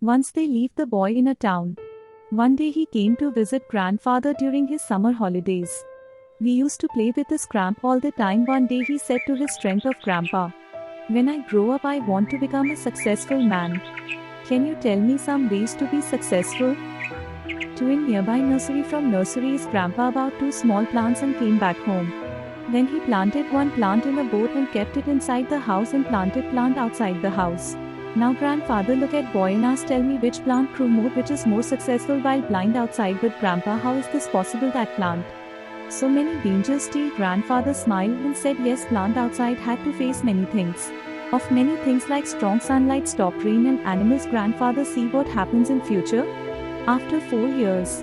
Once they leave the boy in a town. One day he came to visit grandfather during his summer holidays. We used to play with the scramp all the time. One day he said to his strength of grandpa, "When I grow up I want to become a successful man. Can you tell me some ways to be successful?" To in nearby nursery. From nursery is grandpa about two small plants and came back home. Then he planted one plant in a boat and kept it inside the house and planted plant outside the house. Now grandfather look at boy and asked, "Tell me which plant grew more, which is more successful while blind outside." "But grandpa, how is this possible? That plant so many dangers still." Grandfather smiled and said, "Yes, plant outside had to face many things. Of many things like strong sunlight, stop rain and animals." Grandfather see what happens in future. After 4 years,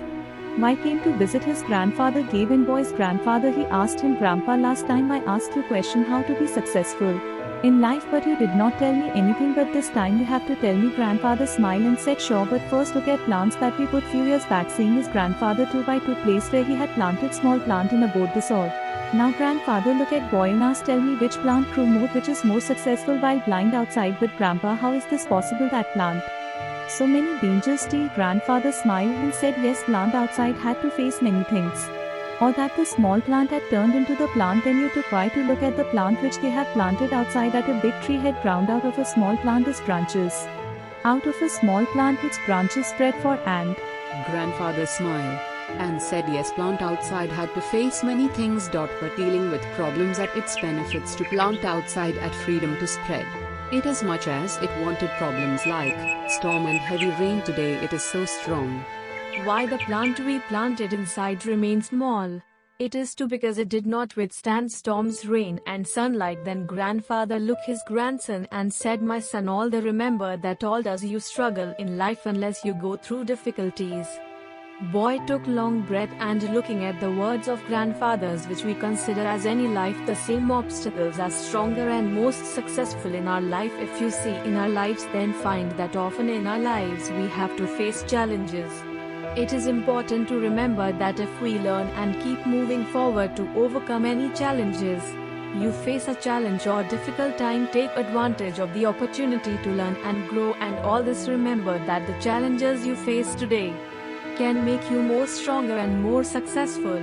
Mike came to visit his grandfather, gave in boy's grandfather. He asked him, "Grandpa, last time I asked you question how to be successful in life, but you did not tell me anything, but this time you have to tell me." Grandfather smiled and said, "Sure, but first look at plants that we put few years back." Seeing his grandfather 2 by 2 place where he had planted small plant in a boat, this all. Now grandfather look at boy and asked, "Tell me which plant grew more, which is more successful while blind outside." "But grandpa, how is this possible? That plant so many dangers still." Grandfather smiled and said, "Yes, plant outside had to face many things. Or that the small plant had turned into the plant. Then you took why to look at the plant which they have planted outside. That a big tree had ground out of a small plant its branches. Out of a small plant its branches spread for and." Grandfather smiled and said, "Yes, plant outside had to face many things. But dealing with problems at its benefits to plant outside at freedom to spread. It as much as it wanted problems like storm and heavy rain. Today it is so strong. Why the plant we planted inside remained small? It is too because it did not withstand storms, rain and sunlight." Then grandfather looked his grandson and said, "My son, all the remember that all does you struggle in life unless you go through difficulties." Boy took long breath and looking at the words of grandfathers, which we consider as any life the same obstacles are stronger and most successful in our life. If you see in our lives, then find that often in our lives we have to face challenges. It is important to remember that if we learn and keep moving forward to overcome any challenges, you face a challenge or difficult time, take advantage of the opportunity to learn and grow, and all this remember that the challenges you face today can make you more stronger and more successful.